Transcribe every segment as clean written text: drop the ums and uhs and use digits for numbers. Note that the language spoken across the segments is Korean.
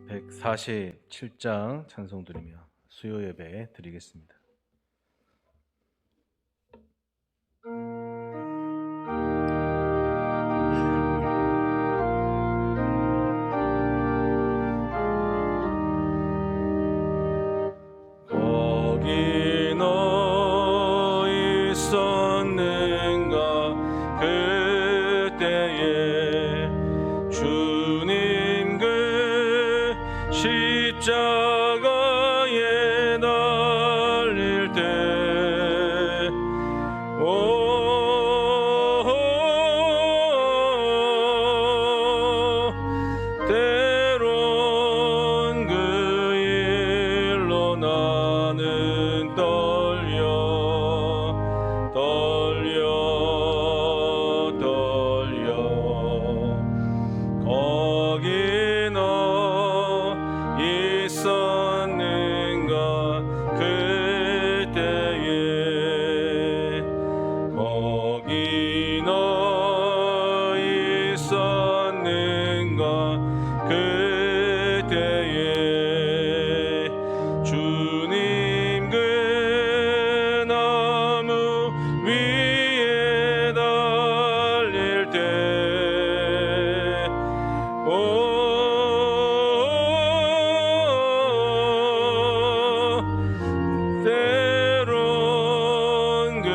147장 찬송 드리며 수요 예배 드리겠습니다. 거기 너 있었는가 그때에 주님 그 십자가에 달릴 때 때론 그 일로 나는 떨려 거기 너 있었는가 그때에 거기 너 있었는가 그때에 주님 그 나무 위에 달릴 때 때론 그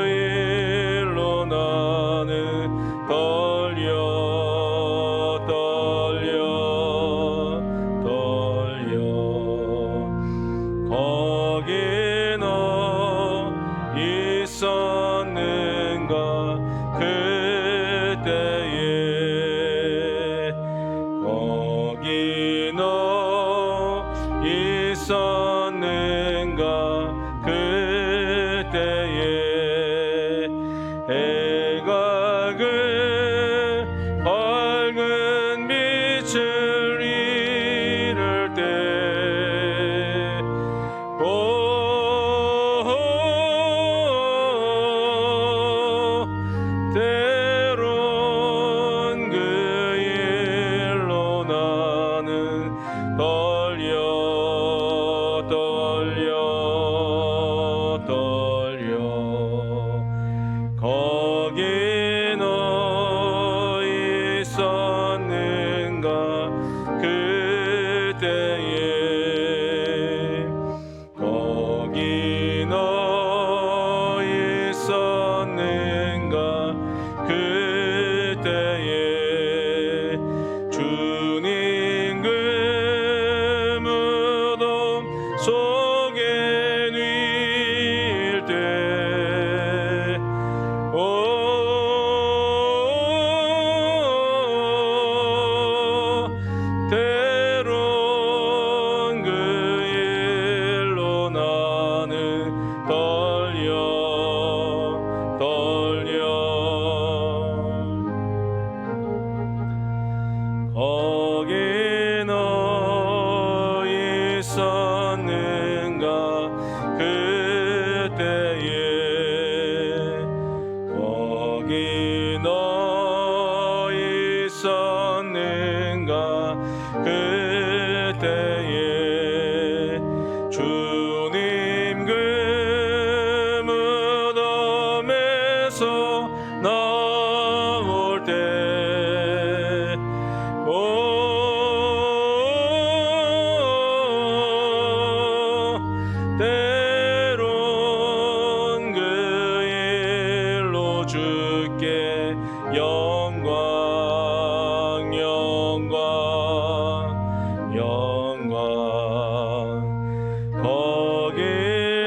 일로 나는 떨려 거기 너 있었는가 그때에 거기 너 있었는가 그때에 해가 그 밝은 빛을 잃을 때 때론 그 일로 나는 떨려 거기 너 있었는가 그때에 거기 너 있었는가 그때에 주님 그 무덤 속에 누일 때 때론 그 일로 나는 떨려 거기 너 있었는가 그때에 거기 너 있었는가 그때에 주님 그 무덤에서 나올 때 때론 그 일로 주께 영광 거기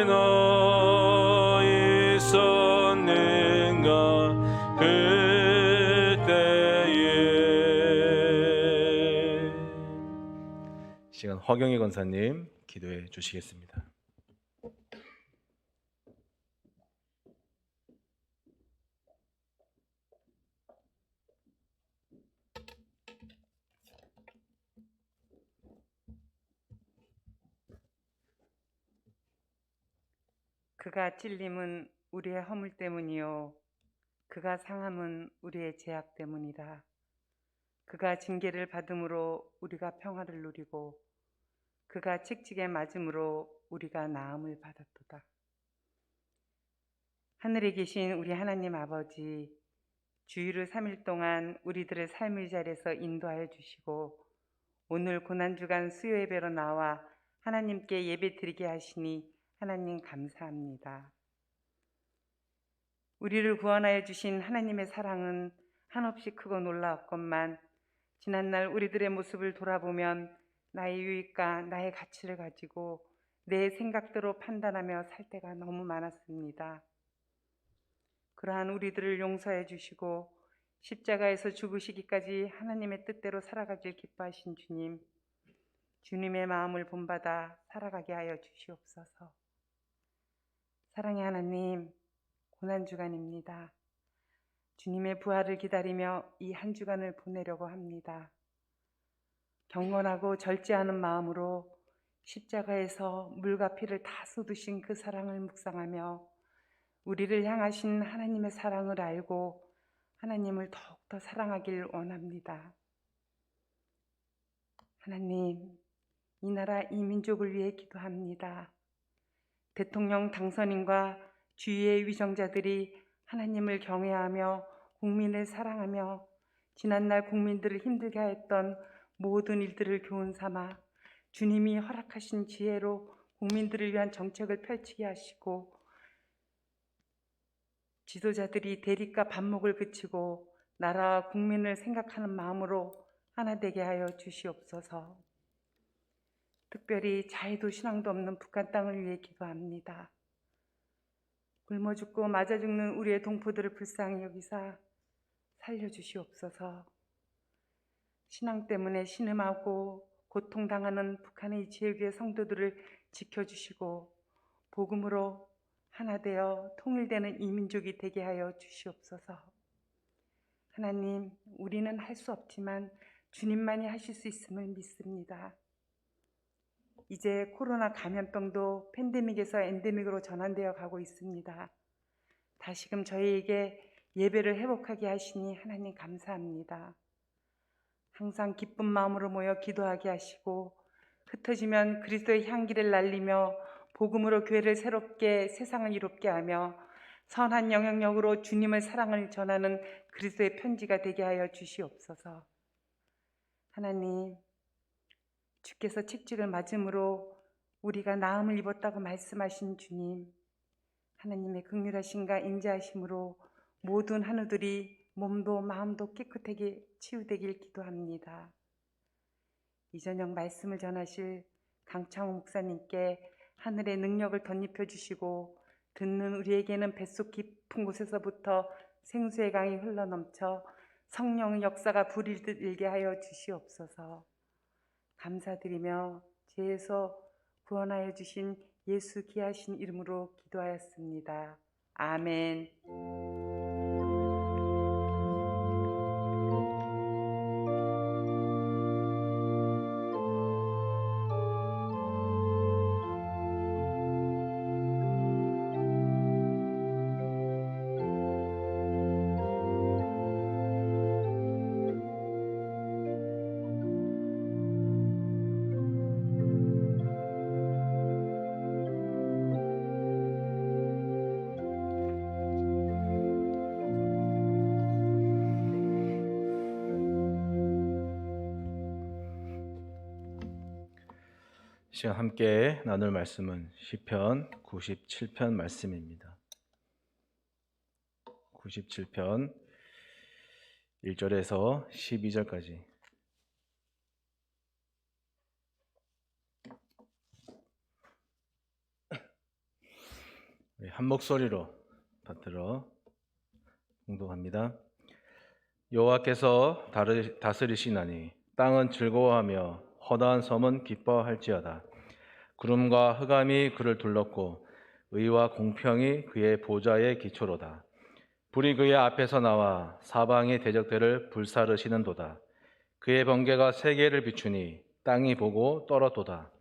너 있었는가 그때에 시간 화경희 권사님 기도해 주시겠습니다. 그가 찔림은 우리의 허물 때문이요 그가 상함은 우리의 죄악 때문이라. 그가 징계를 받음으로 우리가 평화를 누리고 그가 책직에 맞음으로 우리가 나음을 받았도다. 하늘에 계신 우리 하나님 아버지, 주일을 3일 동안 우리들의 삶의 자리에서 인도하여 주시고 오늘 고난주간 수요예배로 나와 하나님께 예배드리게 하시니 하나님 감사합니다. 우리를 구원하여 주신 하나님의 사랑은 한없이 크고 놀라웠건만 지난날 우리들의 모습을 돌아보면 나의 유익과 나의 가치를 가지고 내 생각대로 판단하며 살 때가 너무 많았습니다. 그러한 우리들을 용서해 주시고 십자가에서 죽으시기까지 하나님의 뜻대로 살아가길 기뻐하신 주님, 주님의 마음을 본받아 살아가게 하여 주시옵소서. 사랑의 하나님, 고난주간입니다. 주님의 부활을 기다리며 이 한 주간을 보내려고 합니다. 경건하고 절제하는 마음으로 십자가에서 물과 피를 다 쏟으신 그 사랑을 묵상하며 우리를 향하신 하나님의 사랑을 알고 하나님을 더욱더 사랑하길 원합니다. 하나님, 이 나라 이 민족을 위해 기도합니다. 대통령 당선인과 주위의 위정자들이 하나님을 경외하며 국민을 사랑하며 지난날 국민들을 힘들게 하였던 모든 일들을 교훈 삼아 주님이 허락하신 지혜로 국민들을 위한 정책을 펼치게 하시고 지도자들이 대립과 반목을 그치고 나라와 국민을 생각하는 마음으로 하나 되게 하여 주시옵소서. 특별히 자유도 신앙도 없는 북한 땅을 위해 기도합니다. 굶어 죽고 맞아 죽는 우리의 동포들을 불쌍히 여기사 살려주시옵소서. 신앙 때문에 신음하고 고통당하는 북한의 지역의 성도들을 지켜주시고 복음으로 하나 되어 통일되는 이 민족이 되게 하여 주시옵소서. 하나님, 우리는 할 수 없지만 주님만이 하실 수 있음을 믿습니다. 이제 코로나 감염병도 팬데믹에서 엔데믹으로 전환되어 가고 있습니다. 다시금 저희에게 예배를 회복하게 하시니 하나님 감사합니다. 항상 기쁜 마음으로 모여 기도하게 하시고 흩어지면 그리스도의 향기를 날리며 복음으로 교회를 새롭게 세상을 이롭게 하며 선한 영향력으로 주님의 사랑을 전하는 그리스도의 편지가 되게 하여 주시옵소서. 하나님, 주께서 책직을 맞음으로 우리가 나음을 입었다고 말씀하신 주님, 하나님의 긍휼하심과 인자하심으로 모든 한우들이 몸도 마음도 깨끗하게 치유되길 기도합니다. 이 저녁 말씀을 전하실 강창호 목사님께 하늘의 능력을 덧입혀 주시고 듣는 우리에게는 뱃속 깊은 곳에서부터 생수의 강이 흘러넘쳐 성령의 역사가 불일 일게 하여 주시옵소서. 감사드리며 죄에서 구원하여 주신 예수 귀하신 이름으로 기도하였습니다. 아멘. 시간 함께 나눌 말씀은 시편 97편 말씀입니다. 97편 1절에서 12절까지. 한 목소리로 받들어 공독합니다. 여호와께서 다스리시나니 땅은 즐거워하며 허다한 섬은 기뻐할지어다. 구름과 흑암이 그를 둘렀고 의와 공평이 그의 보좌의 기초로다. 불이 그의 앞에서 나와 사방의 대적들을 불사르시는도다. 그의 번개가 세계를 비추니 땅이 보고 떨었도다.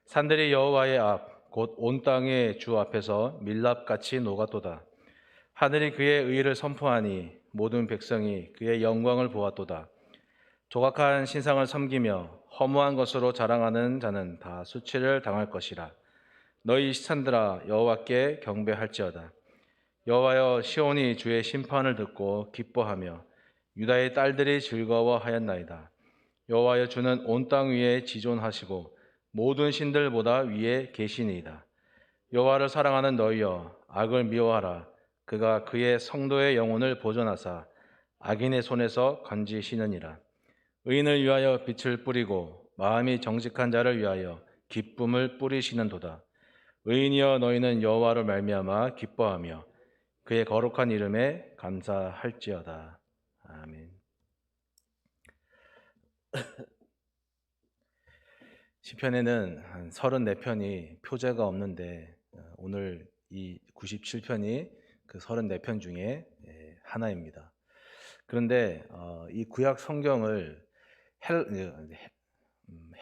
산들이 여호와의 앞 곧 온 땅의 주 앞에서 밀랍같이 녹았도다. 하늘이 그의 의를 선포하니 모든 백성이 그의 영광을 보았도다. 조각한 신상을 섬기며 허무한 것으로 자랑하는 자는 다 수치를 당할 것이라. 너희 시천들아 여호와께 경배할지어다. 여호와여, 시온이 주의 심판을 듣고 기뻐하며 유다의 딸들이 즐거워하였나이다. 여호와여, 주는 온 땅 위에 지존하시고 모든 신들보다 위에 계시니이다. 여호와를 사랑하는 너희여, 악을 미워하라. 그가 그의 성도의 영혼을 보존하사 악인의 손에서 건지시느니라. 의인을 위하여 빛을 뿌리고 마음이 정직한 자를 위하여 기쁨을 뿌리시는도다. 의인이여, 너희는 여호와를 말미암아 기뻐하며 그의 거룩한 이름에 감사할지어다. 아멘. 시편에는 한 34편이 표제가 없는데 오늘 이 97편이 그 34편 중에 하나입니다. 그런데 이 구약 성경을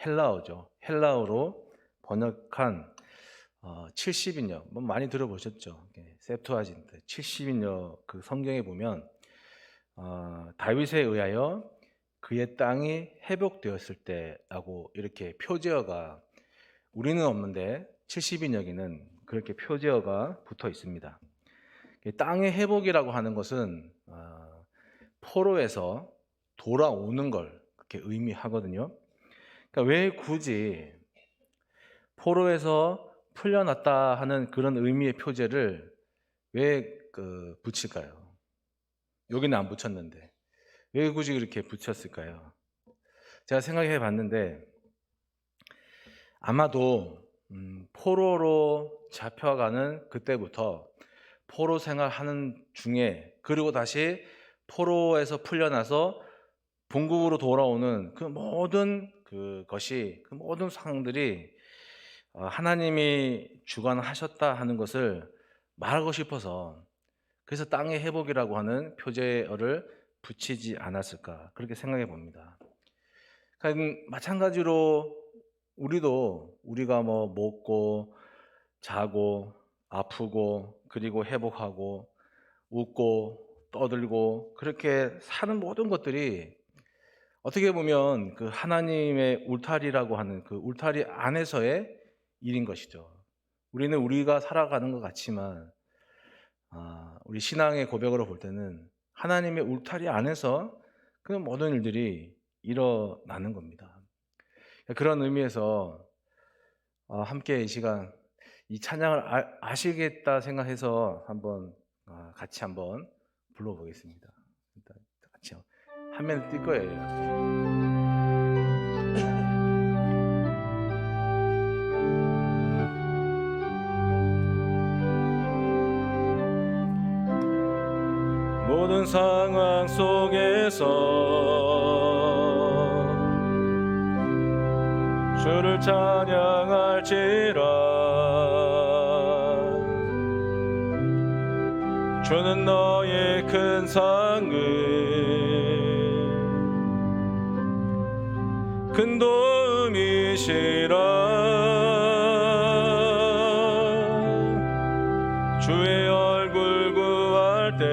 헬라어죠. 헬라어로 번역한 70인여, 뭐 많이 들어보셨죠? 셉투아진트 70인여 그 성경에 보면 다윗에 의하여 그의 땅이 회복되었을 때라고 이렇게 표제어가, 우리는 없는데 70인여기는 그렇게 표제어가 붙어 있습니다. 땅의 회복이라고 하는 것은 포로에서 돌아오는 걸 그렇게 의미하거든요. 그러니까 왜 굳이 포로에서 풀려났다 하는 그런 의미의 표제를 왜 붙일까요? 여기는 안 붙였는데 왜 굳이 그렇게 붙였을까요? 제가 생각해 봤는데 아마도 포로로 잡혀가는 그때부터 포로 생활하는 중에, 그리고 다시 포로에서 풀려나서 본국으로 돌아오는 그 모든 그것이, 그 모든 상황들이 하나님이 주관하셨다 하는 것을 말하고 싶어서, 그래서 땅의 회복이라고 하는 표제어를 붙이지 않았을까, 그렇게 생각해 봅니다. 그러니까 마찬가지로 우리가 뭐 먹고 자고 아프고 그리고 회복하고 웃고 떠들고 그렇게 사는 모든 것들이 어떻게 보면 그 하나님의 울타리라고 하는 그 울타리 안에서의 일인 것이죠. 우리는 우리가 살아가는 것 같지만 우리 신앙의 고백으로 볼 때는 하나님의 울타리 안에서 그 모든 일들이 일어나는 겁니다. 그런 의미에서 함께 이 시간 이 찬양을 아시겠다 생각해서 같이 한번 불러보겠습니다. 일단 같이 화면을 뜰 거예요. 모든 상황 속에서 주를 찬양할지라. 주는 너의 큰 상을 큰 도움이시라. 주의 얼굴 구할 때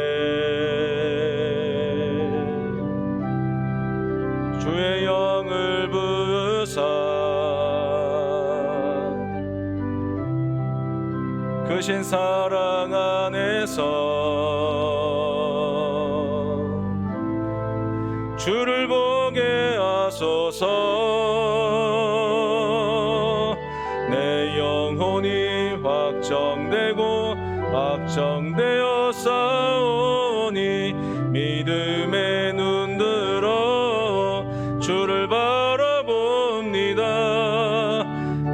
주의 영을 부으사 크신 사랑 안에서 주를 보게 하소서. 내 영혼이 확정되어 싸우니 믿음의 눈 들어 주를 바라봅니다.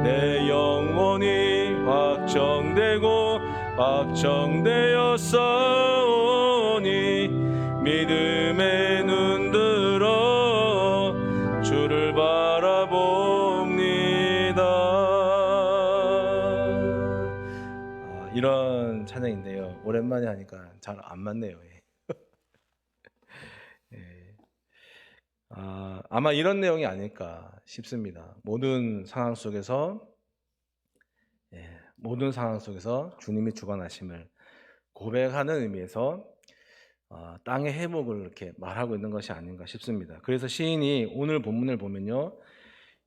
내 영혼이 확정되어 싸우니 믿음의 눈 들어 주를 바라봅니다. 이런 찬양인데요, 오랜만에 하니까 잘 안 맞네요. 아마 이런 내용이 아닐까 싶습니다. 모든 상황 속에서 주님이 주관하심을 고백하는 의미에서 땅의 회복을 이렇게 말하고 있는 것이 아닌가 싶습니다. 그래서 시인이 오늘 본문을 보면요,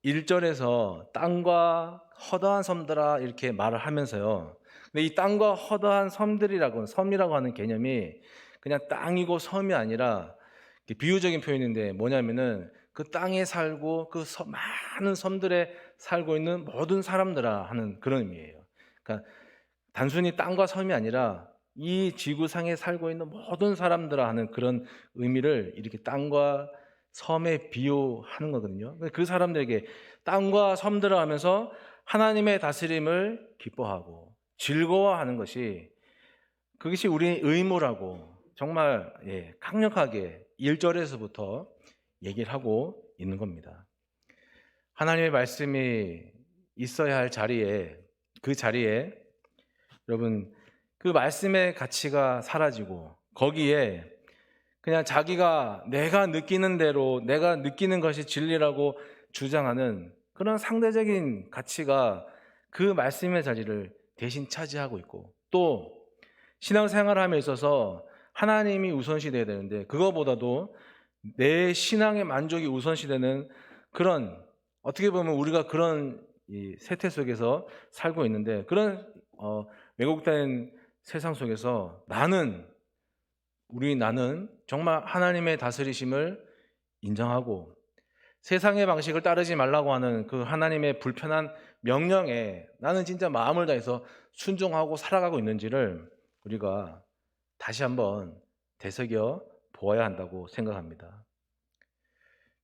1절에서 땅과 허다한 섬들아 이렇게 말을 하면서요. 근데 이 땅과 허다한 섬이라고 하는 개념이 그냥 땅이고 섬이 아니라 비유적인 표현인데 뭐냐면은 그 땅에 살고 많은 섬들에 살고 있는 모든 사람들아 하는 그런 의미예요. 그러니까 단순히 땅과 섬이 아니라 이 지구상에 살고 있는 모든 사람들아 하는 그런 의미를 이렇게 땅과 섬에 비유하는 거거든요. 그 사람들에게 땅과 섬들아 하면서 하나님의 다스림을 기뻐하고 즐거워하는 그것이 우리의 의무라고 정말 강력하게 1절에서부터 얘기를 하고 있는 겁니다. 하나님의 말씀이 있어야 할 그 자리에 여러분 그 말씀의 가치가 사라지고 거기에 그냥 자기가 내가 느끼는 대로 내가 느끼는 것이 진리라고 주장하는 그런 상대적인 가치가 그 말씀의 자리를 대신 차지하고 있고, 또 신앙생활함에 있어서 하나님이 우선시 돼야 되는데 그거보다도 내 신앙의 만족이 우선시 되는 그런, 어떻게 보면 우리가 그런 이 세태 속에서 살고 있는데, 그런 왜곡된 세상 속에서 나는 정말 하나님의 다스리심을 인정하고 세상의 방식을 따르지 말라고 하는 그 하나님의 불편한 명령에 나는 진짜 마음을 다해서 순종하고 살아가고 있는지를 우리가 다시 한번 되새겨 보아야 한다고 생각합니다.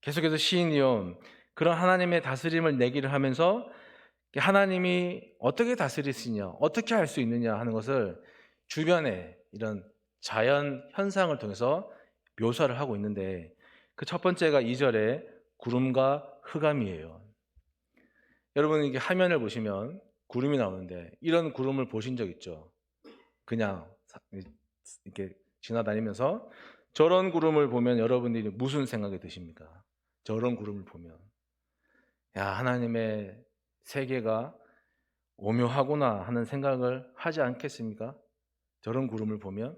계속해서 시인이요, 그런 하나님의 다스림을 내기를 하면서 하나님이 어떻게 다스리시냐, 어떻게 할 수 있느냐 하는 것을 주변에 이런 자연 현상을 통해서 묘사를 하고 있는데, 그 첫 번째가 2절에 구름과 흑암이에요. 여러분, 이게 화면을 보시면 구름이 나오는데 이런 구름을 보신 적 있죠? 그냥 이렇게 지나다니면서 저런 구름을 보면 여러분들이 무슨 생각이 드십니까? 저런 구름을 보면 야, 하나님의 세계가 오묘하구나 하는 생각을 하지 않겠습니까? 저런 구름을 보면.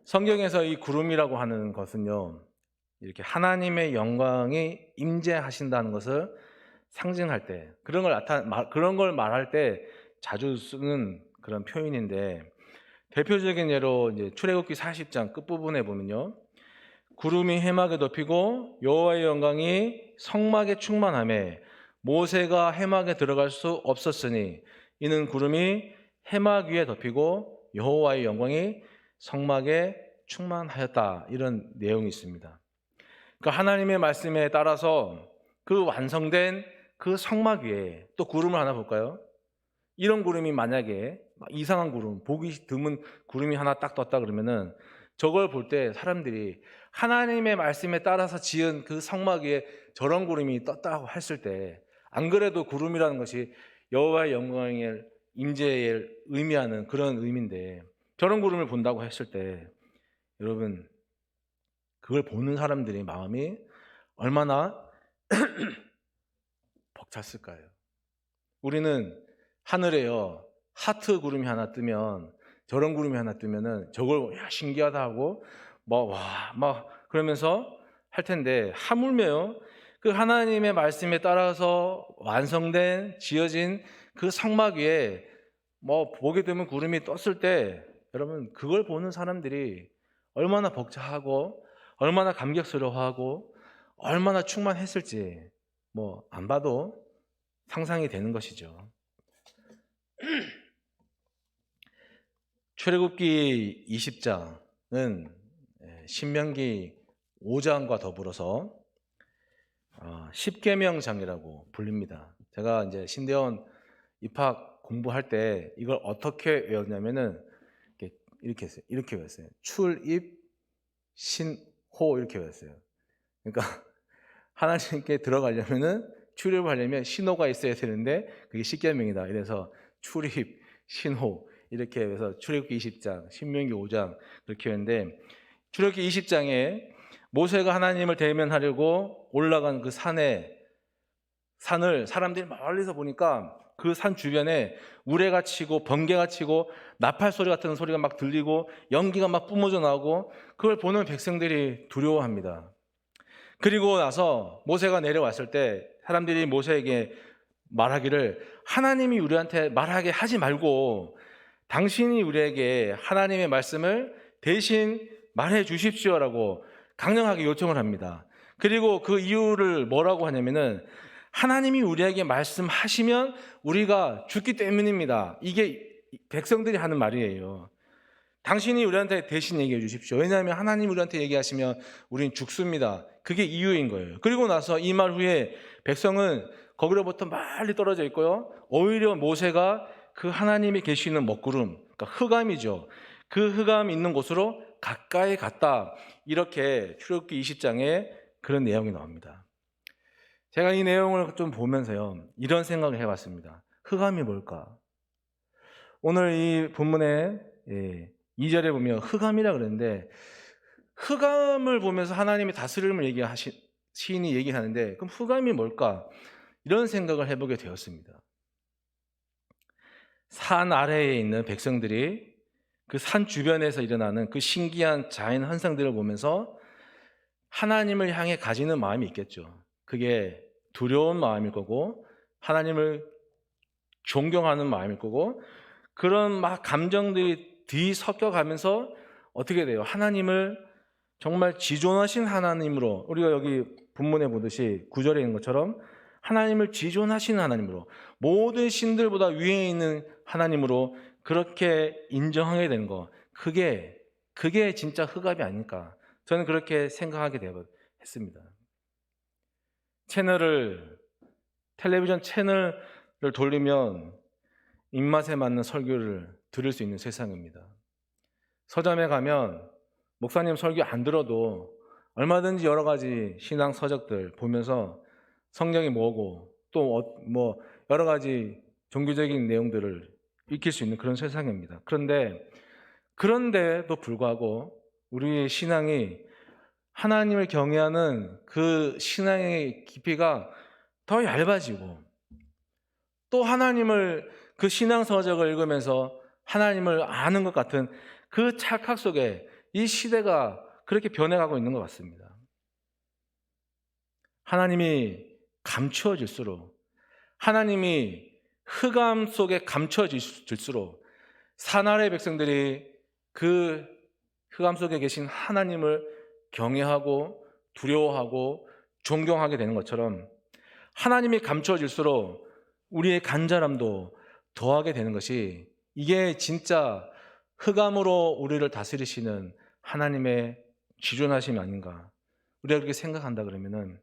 성경에서 이 구름이라고 하는 것은요, 이렇게 하나님의 영광이 임재하신다는 것을 상징할 때, 그런 걸 말할 때 자주 쓰는 그런 표현인데, 대표적인 예로 이제 출애굽기 40장 끝부분에 보면요, 구름이 해막에 덮이고 여호와의 영광이 성막에 충만하며 모세가 해막에 들어갈 수 없었으니 이는 구름이 해막 위에 덮이고 여호와의 영광이 성막에 충만하였다, 이런 내용이 있습니다. 그러니까 하나님의 말씀에 따라서 그 완성된 그 성막 위에 또 구름을 하나 볼까요? 이런 구름이 만약에 이상한 구름, 보기 드문 구름이 하나 딱 떴다 그러면은 저걸 볼 때 사람들이 하나님의 말씀에 따라서 지은 그 성막 위에 저런 구름이 떴다고 했을 때, 안 그래도 구름이라는 것이 여호와의 영광의 임재를 의미하는 그런 의미인데, 저런 구름을 본다고 했을 때 여러분, 그걸 보는 사람들의 마음이 얼마나 벅찼을까요? 우리는 하늘에요, 하트 구름이 하나 뜨면, 저런 구름이 하나 뜨면은 저걸 야, 신기하다 하고 막 그러면서 할 텐데, 하물며요 그 하나님의 말씀에 따라서 완성된 지어진 그 성막 위에 보게 되면 구름이 떴을 때, 여러분 그걸 보는 사람들이 얼마나 벅차하고 얼마나 감격스러워하고 얼마나 충만했을지 안 봐도 상상이 되는 것이죠. 출애굽기 20장은 신명기 5장과 더불어서 십계명장이라고 불립니다. 제가 이제 신대원 입학 공부할 때 이걸 어떻게 외웠냐면은 이렇게 했어요. 이렇게 외웠어요. 출입 신호, 이렇게 외웠어요. 그러니까 하나님께 들어가려면은, 출입하려면 신호가 있어야 되는데 그게 십계명이다. 이래서 출입 신호 이렇게 해서 출애굽기 20장, 신명기 5장 그렇게 했는데, 출애굽기 20장에 모세가 하나님을 대면하려고 올라간 그 산에 산을 사람들이 멀리서 보니까 그 산 주변에 우레가 치고 번개가 치고 나팔 소리 같은 소리가 막 들리고 연기가 막 뿜어져 나오고 그걸 보는 백성들이 두려워합니다. 그리고 나서 모세가 내려왔을 때 사람들이 모세에게 말하기를 하나님이 우리한테 말하게 하지 말고 당신이 우리에게 하나님의 말씀을 대신 말해 주십시오라고 강력하게 요청을 합니다. 그리고 그 이유를 뭐라고 하냐면은 하나님이 우리에게 말씀하시면 우리가 죽기 때문입니다. 이게 백성들이 하는 말이에요. 당신이 우리한테 대신 얘기해 주십시오. 왜냐하면 하나님 우리한테 얘기하시면 우린 죽습니다. 그게 이유인 거예요. 그리고 나서 이 말 후에 백성은 거기로부터 멀리 떨어져 있고요. 오히려 모세가 그 하나님이 계시는 먹구름, 그러니까 흑암이죠. 그 흑암이 있는 곳으로 가까이 갔다. 이렇게 출애굽기 20장에 그런 내용이 나옵니다. 제가 이 내용을 좀 보면서요, 이런 생각을 해봤습니다. 흑암이 뭘까? 오늘 이 본문에 2절에 보면 흑암이라 그랬는데 흑암을 보면서 하나님의 다스림을 시인이 얘기하는데 그럼 흑암이 뭘까? 이런 생각을 해보게 되었습니다. 산 아래에 있는 백성들이 그 산 주변에서 일어나는 그 신기한 자연 현상들을 보면서 하나님을 향해 가지는 마음이 있겠죠. 그게 두려운 마음일 거고 하나님을 존경하는 마음일 거고 그런 막 감정들이 뒤섞여 가면서 어떻게 돼요? 하나님을 정말 지존하신 하나님으로 우리가 여기 본문에 보듯이 9절에 있는 것처럼 하나님을 지존하신 하나님으로 모든 신들보다 위에 있는 하나님으로 그렇게 인정하게 되는 거 그게 진짜 흑암이 아닐까 저는 그렇게 생각하게 했습니다. 텔레비전 채널을 돌리면 입맛에 맞는 설교를 들을 수 있는 세상입니다. 서점에 가면 목사님 설교 안 들어도 얼마든지 여러 가지 신앙 서적들 보면서 성경이 뭐고 또 뭐 여러 가지 종교적인 내용들을 익힐 수 있는 그런 세상입니다. 그런데도 불구하고 우리의 신앙이 하나님을 경외하는 그 신앙의 깊이가 더 얇아지고 또 하나님을 그 신앙 서적을 읽으면서 하나님을 아는 것 같은 그 착각 속에 이 시대가 그렇게 변해가고 있는 것 같습니다. 하나님이 감추어질수록 하나님이 흑암 속에 감춰질수록 사나리의 백성들이 그 흑암 속에 계신 하나님을 경외하고 두려워하고 존경하게 되는 것처럼 하나님이 감춰질수록 우리의 간절함도 더하게 되는 것이 이게 진짜 흑암으로 우리를 다스리시는 하나님의 지존하심이 아닌가. 우리가 그렇게 생각한다 그러면은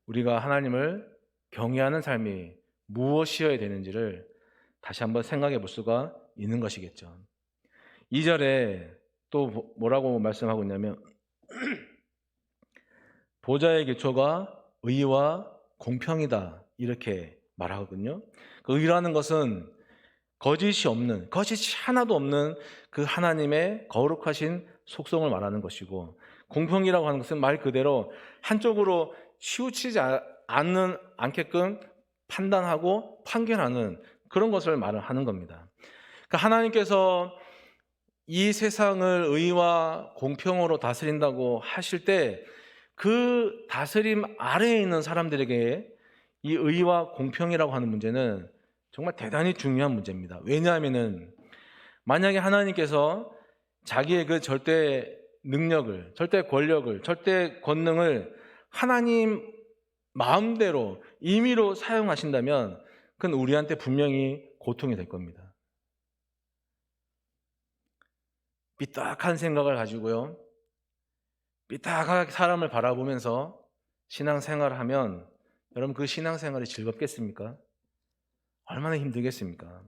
우리가 하나님을 경외하는 삶이 무엇이어야 되는지를 다시 한번 생각해 볼 수가 있는 것이겠죠. 2절에 또 뭐라고 말씀하고 있냐면 보좌의 기초가 의와 공평이다 이렇게 말하거든요. 그 의라는 것은 거짓이 하나도 없는 그 하나님의 거룩하신 속성을 말하는 것이고 공평이라고 하는 것은 말 그대로 한쪽으로 치우치지 않게끔 판단하고 판결하는 그런 것을 말을 하는 겁니다. 그러니까 하나님께서 이 세상을 의와 공평으로 다스린다고 하실 때 그 다스림 아래에 있는 사람들에게 이 의와 공평이라고 하는 문제는 정말 대단히 중요한 문제입니다. 왜냐하면은 만약에 하나님께서 자기의 그 절대 능력을, 절대 권력을, 절대 권능을 하나님 마음대로 임의로 사용하신다면 그건 우리한테 분명히 고통이 될 겁니다. 삐딱한 생각을 가지고요. 삐딱하게 사람을 바라보면서 신앙생활을 하면 여러분 그 신앙생활이 즐겁겠습니까? 얼마나 힘들겠습니까?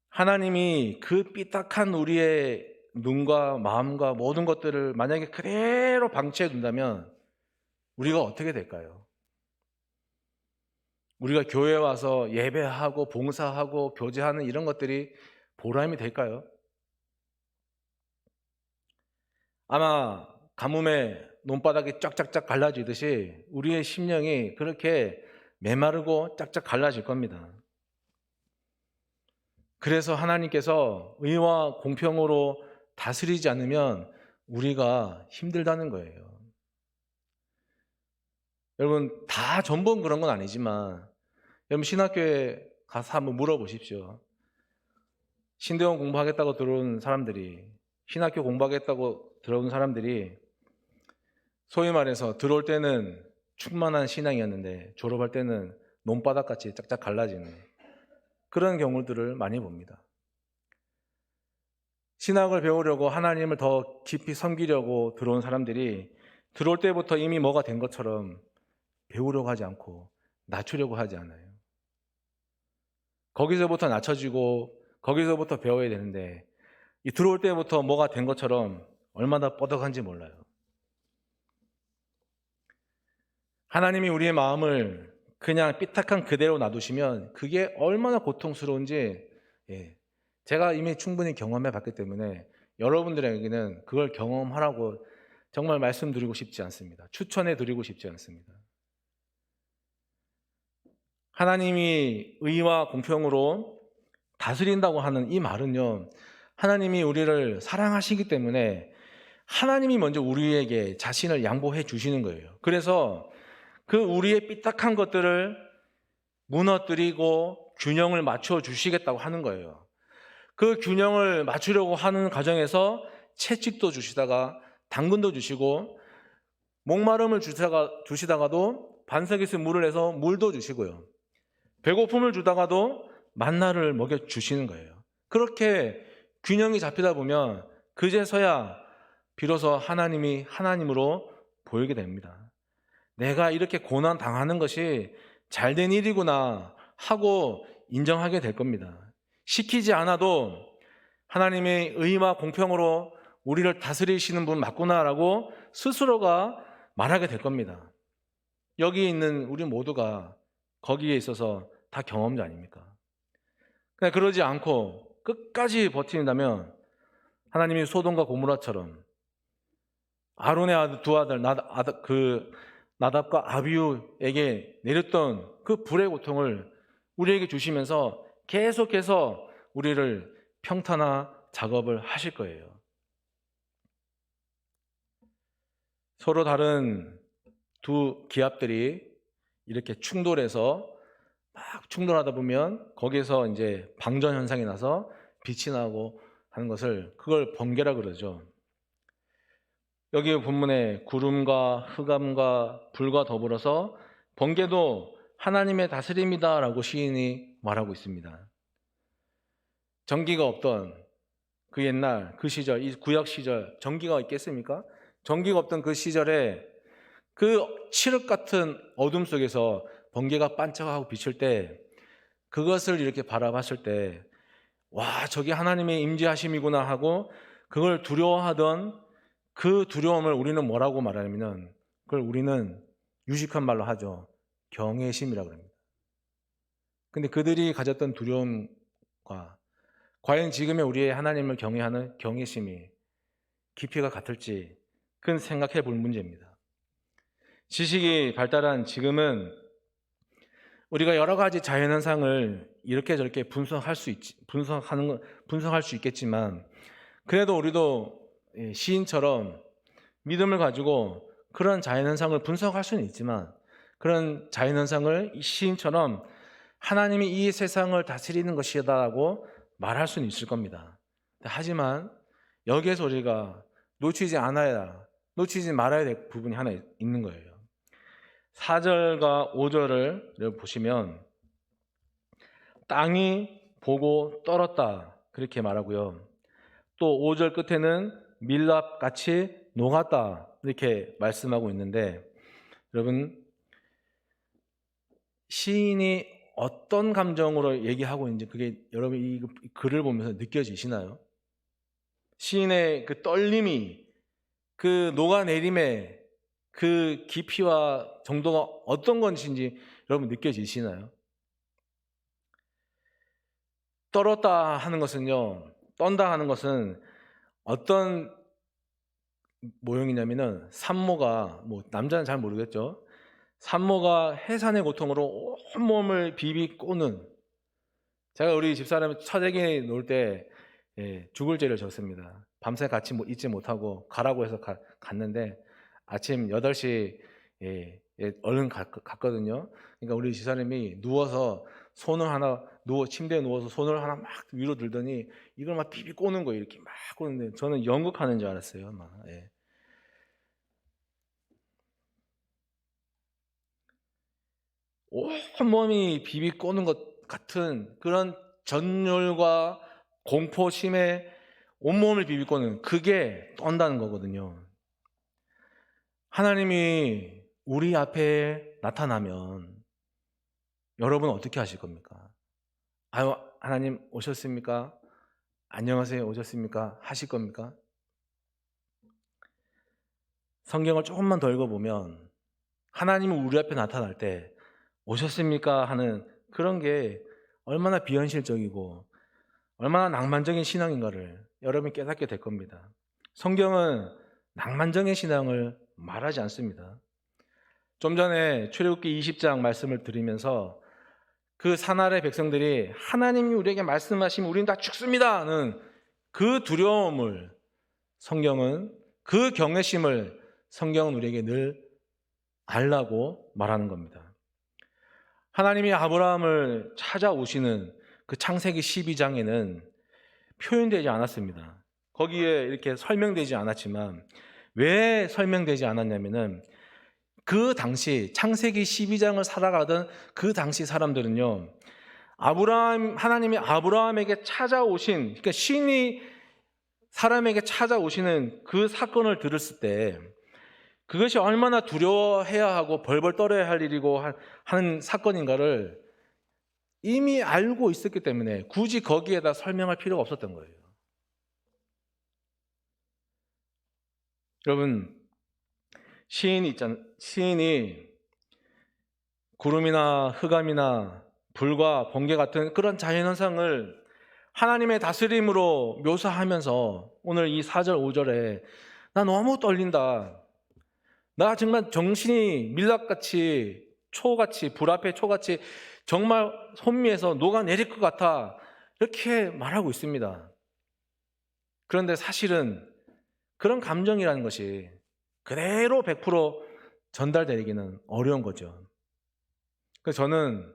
하나님이 그 삐딱한 우리의 눈과 마음과 모든 것들을 만약에 그대로 방치해 둔다면 우리가 어떻게 될까요? 우리가 교회에 와서 예배하고 봉사하고 교제하는 이런 것들이 보람이 될까요? 아마 가뭄에 논바닥이 쫙쫙쫙 갈라지듯이 우리의 심령이 그렇게 메마르고 쫙쫙 갈라질 겁니다. 그래서 하나님께서 의와 공평으로 다스리지 않으면 우리가 힘들다는 거예요. 여러분, 다 전부 그런 건 아니지만 여러분 신학교에 가서 한번 물어보십시오. 신대원 공부하겠다고 들어온 사람들이, 신학교 공부하겠다고 들어온 사람들이 소위 말해서 들어올 때는 충만한 신앙이었는데 졸업할 때는 논바닥같이 짝짝 갈라지는 그런 경우들을 많이 봅니다. 신학을 배우려고 하나님을 더 깊이 섬기려고 들어온 사람들이 들어올 때부터 이미 뭐가 된 것처럼 배우려고 하지 않고 낮추려고 하지 않아요. 거기서부터 낮춰지고 거기서부터 배워야 되는데 이 들어올 때부터 뭐가 된 것처럼 얼마나 뻐덕한지 몰라요. 하나님이 우리의 마음을 그냥 삐딱한 그대로 놔두시면 그게 얼마나 고통스러운지 제가 이미 충분히 경험해 봤기 때문에 여러분들에게는 그걸 경험하라고 정말 말씀드리고 싶지 않습니다. 추천해 드리고 싶지 않습니다. 하나님이 의와 공평으로 다스린다고 하는 이 말은요, 하나님이 우리를 사랑하시기 때문에 하나님이 먼저 우리에게 자신을 양보해 주시는 거예요. 그래서 그 우리의 삐딱한 것들을 무너뜨리고 균형을 맞춰 주시겠다고 하는 거예요. 그 균형을 맞추려고 하는 과정에서 채찍도 주시다가 당근도 주시고 목마름을 주시다가도 반석에서 물을 내서 물도 주시고요. 배고픔을 주다가도 만나를 먹여 주시는 거예요. 그렇게 균형이 잡히다 보면 그제서야 비로소 하나님이 하나님으로 보이게 됩니다. 내가 이렇게 고난 당하는 것이 잘된 일이구나 하고 인정하게 될 겁니다. 시키지 않아도 하나님의 의와 공평으로 우리를 다스리시는 분 맞구나라고 스스로가 말하게 될 겁니다. 여기 있는 우리 모두가 거기에 있어서 다 경험자 아닙니까? 그냥 그러지 않고 끝까지 버틴다면 하나님이 소돔과 고모라처럼 아론의 두 아들 나답과 아비후에게 내렸던 그 불의 고통을 우리에게 주시면서 계속해서 우리를 평탄화 작업을 하실 거예요. 서로 다른 두 기압들이 이렇게 충돌해서 막 충돌하다 보면 거기서 이제 방전 현상이 나서 빛이 나고 하는 것을 그걸 번개라 그러죠. 여기 본문에 구름과 흑암과 불과 더불어서 번개도 하나님의 다스림이다라고 시인이 말하고 있습니다. 전기가 없던 그 옛날 그 시절, 이 구약 시절 전기가 있겠습니까? 전기가 없던 그 시절에 그 칠흑 같은 어둠 속에서 번개가 반짝하고 비칠 때 그것을 이렇게 바라봤을 때 와, 저게 하나님의 임재하심이구나 하고 그걸 두려워하던 그 두려움을 우리는 뭐라고 말하냐면 그걸 우리는 유식한 말로 하죠. 경외심이라고 합니다. 근데 그들이 가졌던 두려움과 과연 지금의 우리의 하나님을 경외하는 경외심이 깊이가 같을지 그건 생각해 볼 문제입니다. 지식이 발달한 지금은 우리가 여러 가지 자연현상을 이렇게 저렇게 분석할 수 있겠지만 그래도 우리도 시인처럼 믿음을 가지고 그런 자연현상을 분석할 수는 있지만 그런 자연현상을 시인처럼 하나님이 이 세상을 다스리는 것이다라고 말할 수는 있을 겁니다. 하지만 여기에서 우리가 놓치지 말아야 될 부분이 하나 있는 거예요. 4절과 5절을 보시면 땅이 보고 떨었다 그렇게 말하고요. 또 5절 끝에는 밀랍같이 녹았다 이렇게 말씀하고 있는데 여러분 시인이 어떤 감정으로 얘기하고 있는지 그게 여러분 이 글을 보면서 느껴지시나요? 시인의 그 떨림이 그 녹아내림의 그 깊이와 정도가 어떤 것인지 여러분 느껴지시나요? 떨었다 하는 것은요, 떤다 하는 것은 어떤 모형이냐면은 산모가, 뭐 남자는 잘 모르겠죠. 산모가 해산의 고통으로 온몸을 비비 꼬는, 제가 우리 집사람 차대기 놓을 때 죽을 죄를 졌습니다. 밤새 같이 있지 못하고 가라고 해서 갔는데 아침 8시 얼른 갔거든요. 그러니까 우리 집사람이 누워서 손을 하나 침대에 누워서 손을 하나 막 위로 들더니 이걸 막 비비 꼬는 거예요. 이렇게 막 꼬는데 저는 연극하는 줄 알았어요. 막. 온몸이 비비 꼬는 것 같은 그런 전율과 공포심에 온몸을 비비 꼬는, 그게 떤다는 거거든요. 하나님이 우리 앞에 나타나면 여러분 어떻게 하실 겁니까? 아유, 하나님 오셨습니까? 안녕하세요, 오셨습니까? 하실 겁니까? 성경을 조금만 더 읽어보면 하나님이 우리 앞에 나타날 때 오셨습니까? 하는 그런 게 얼마나 비현실적이고 얼마나 낭만적인 신앙인가를 여러분이 깨닫게 될 겁니다. 성경은 낭만적인 신앙을 말하지 않습니다. 좀 전에 출애굽기 20장 말씀을 드리면서 그 사나라의 백성들이 하나님이 우리에게 말씀하시면 우리는 다 죽습니다는 그 두려움을 성경은, 그 경외심을 성경은 우리에게 늘 알라고 말하는 겁니다. 하나님이 아브라함을 찾아오시는 그 창세기 12장에는 표현되지 않았습니다. 거기에 이렇게 설명되지 않았지만 왜 설명되지 않았냐면은 그 당시 창세기 12장을 살아가던 그 당시 사람들은요, 하나님이 아브라함에게 찾아오신, 그러니까 신이 사람에게 찾아오시는 그 사건을 들었을 때 그것이 얼마나 두려워해야 하고 벌벌 떨어야 할 일이고 하는 사건인가를 이미 알고 있었기 때문에 굳이 거기에다 설명할 필요가 없었던 거예요. 여러분, 시인이 구름이나 흑암이나 불과 번개 같은 그런 자연현상을 하나님의 다스림으로 묘사하면서 오늘 이 4절 5절에 나 너무 떨린다, 나 정말 정신이 밀랍같이 초같이, 불 앞에 초같이 정말 손미에서 녹아내릴 것 같아, 이렇게 말하고 있습니다. 그런데 사실은 그런 감정이라는 것이 그대로 100% 전달되기는 어려운 거죠. 그래서 저는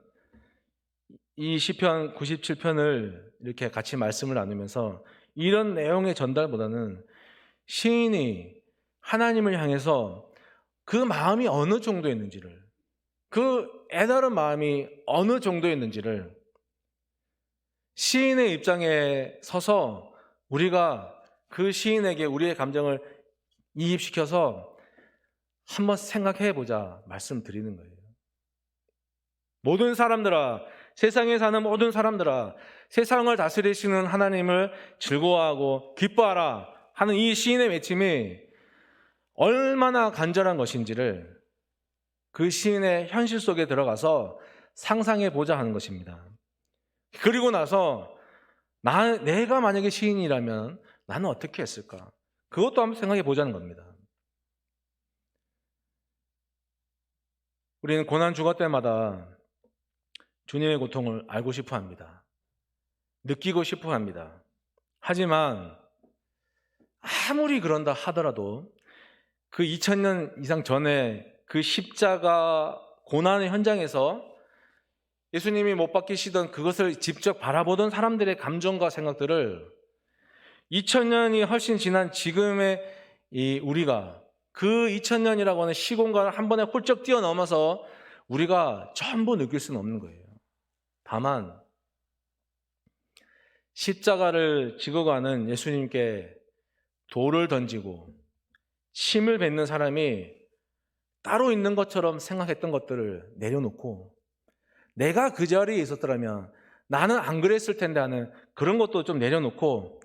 이 시편 97편을 이렇게 같이 말씀을 나누면서 이런 내용의 전달보다는 시인이 하나님을 향해서 그 마음이 어느 정도였는지를, 그 애달은 마음이 어느 정도였는지를 시인의 입장에 서서 우리가 그 시인에게 우리의 감정을 이입시켜서 한번 생각해 보자 말씀드리는 거예요. 모든 사람들아, 세상에 사는 모든 사람들아, 세상을 다스리시는 하나님을 즐거워하고 기뻐하라 하는 이 시인의 외침이 얼마나 간절한 것인지를 그 시인의 현실 속에 들어가서 상상해 보자 하는 것입니다. 그리고 나서 내가 만약에 시인이라면 나는 어떻게 했을까? 그것도 한번 생각해 보자는 겁니다. 우리는 고난 주거 때마다 주님의 고통을 알고 싶어 합니다. 느끼고 싶어 합니다. 하지만 아무리 그런다 하더라도 그 2000년 이상 전에 그 십자가 고난의 현장에서 예수님이 못 박히시던 그것을 직접 바라보던 사람들의 감정과 생각들을 2000년이 훨씬 지난 지금의 우리가 그 2000년이라고 하는 시공간을 한 번에 훌쩍 뛰어넘어서 우리가 전부 느낄 수는 없는 거예요. 다만 십자가를 지고 가는 예수님께 돌을 던지고 침을 뱉는 사람이 따로 있는 것처럼 생각했던 것들을 내려놓고 내가 그 자리에 있었더라면 나는 안 그랬을 텐데 하는 그런 것도 좀 내려놓고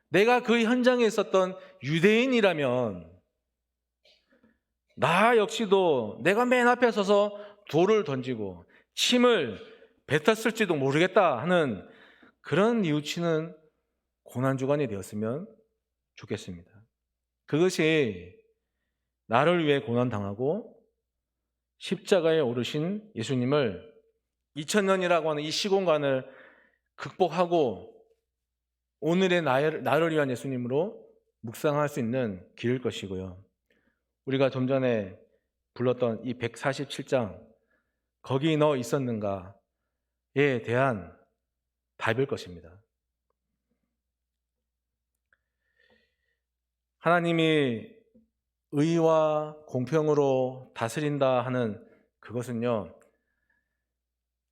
내가 그 현장에 있었던 유대인이라면 나 역시도 내가 맨 앞에 서서 돌을 던지고 침을 뱉었을지도 모르겠다 하는 그런 뉘우치는 고난주간이 되었으면 좋겠습니다. 그것이 나를 위해 고난당하고 십자가에 오르신 예수님을 2000년이라고 하는 이 시공간을 극복하고 오늘의 나를 위한 예수님으로 묵상할 수 있는 길일 것이고요. 우리가 좀 전에 불렀던 이 147장 거기 너 있었는가에 대한 답일 것입니다. 하나님이 의와 공평으로 다스린다 하는 그것은요,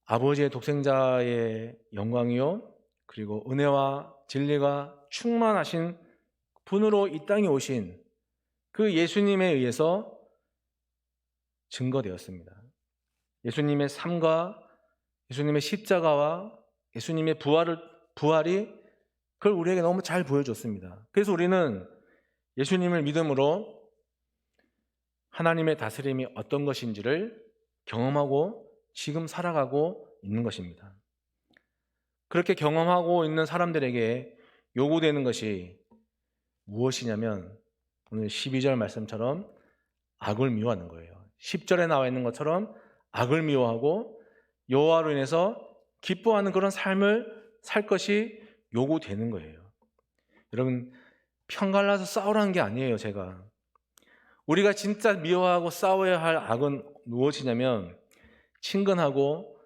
아버지의 독생자의 영광이요, 그리고 은혜와 진리가 충만하신 분으로 이 땅에 오신 그 예수님에 의해서 증거되었습니다. 예수님의 삶과 예수님의 십자가와 예수님의 부활이 그걸 우리에게 너무 잘 보여줬습니다. 그래서 우리는 예수님을 믿음으로 하나님의 다스림이 어떤 것인지를 경험하고 지금 살아가고 있는 것입니다. 그렇게 경험하고 있는 사람들에게 요구되는 것이 무엇이냐면 오늘 12절 말씀처럼 악을 미워하는 거예요. 10절에 나와 있는 것처럼 악을 미워하고 여호와로 인해서 기뻐하는 그런 삶을 살 것이 요구되는 거예요. 여러분, 편갈라서 싸우라는 게 아니에요. 제가 우리가 진짜 미워하고 싸워야 할 악은 무엇이냐면 친근하고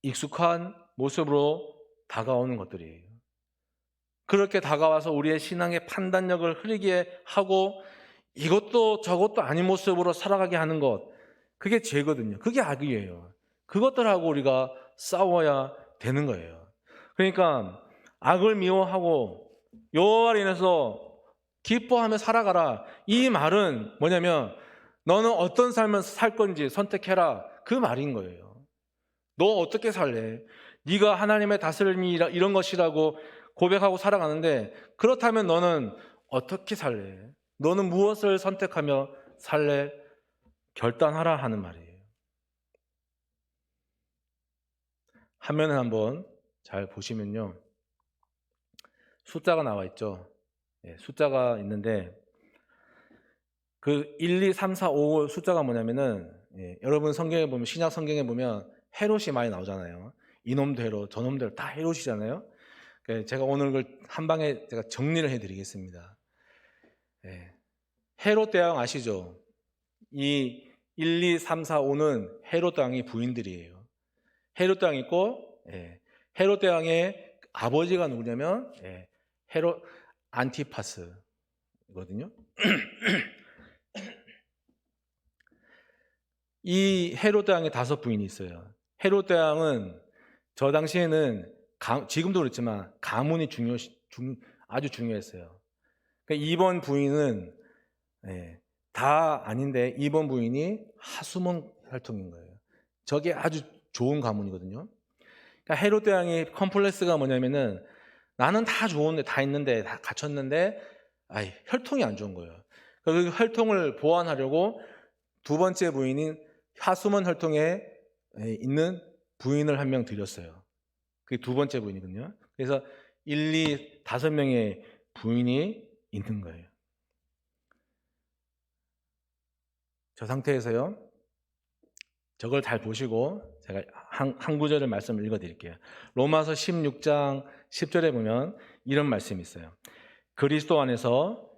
익숙한 모습으로 다가오는 것들이에요. 그렇게 다가와서 우리의 신앙의 판단력을 흐리게 하고 이것도 저것도 아닌 모습으로 살아가게 하는 것, 그게 죄거든요. 그게 악이에요. 그것들하고 우리가 싸워야 되는 거예요. 그러니까 악을 미워하고 여호와로 인해서 기뻐하며 살아가라. 이 말은 뭐냐면 너는 어떤 삶을 살 건지 선택해라. 그 말인 거예요. 너 어떻게 살래? 네가 하나님의 다스림이 이런 것이라고 고백하고 살아가는데 그렇다면 너는 어떻게 살래? 너는 무엇을 선택하며 살래? 결단하라 하는 말이에요. 화면을 한번 잘 보시면요. 숫자가 나와 있죠. 숫자가 있는데 그 1, 2, 3, 4, 5 숫자가 뭐냐면은 여러분 성경에 보면 신약 성경에 보면 헤롯이 많이 나오잖아요. 이놈도 헤롯, 저놈도 헤롯 다 헤롯이잖아요. 제가 오늘 그걸 한 방에 제가 정리를 해드리겠습니다. 헤롯 대왕 아시죠? 이 1, 2, 3, 4, 5는 헤롯 대왕의 부인들이에요. 헤롯 대왕이 있고 헤롯 대왕의 아버지가 누구냐면 헤롯 안티파스거든요. 이 헤롯 대왕의 5부인이 있어요. 헤롯 대왕은 저 당시에는 지금도 그렇지만 가문이 아주 중요했어요. 그러니까 이번 부인은 다 아닌데 이번 부인이 하수몬 혈통인 거예요. 저게 아주 좋은 가문이거든요. 그러니까 헤롯 대왕의 컴플렉스가 뭐냐면은 나는 다 좋은데 다 있는데 다 갖췄는데 혈통이 안 좋은 거예요. 그 혈통을 보완하려고 두 번째 부인인 하수몬 혈통에 있는 부인을 한 명 들였어요. 그게 두 번째 부인이거든요. 그래서 1, 2, 5명의 부인이 있는 거예요. 저 상태에서요. 저걸 잘 보시고 제가 한 구절의 말씀을 읽어드릴게요. 로마서 16장 10절에 보면 이런 말씀이 있어요. 그리스도 안에서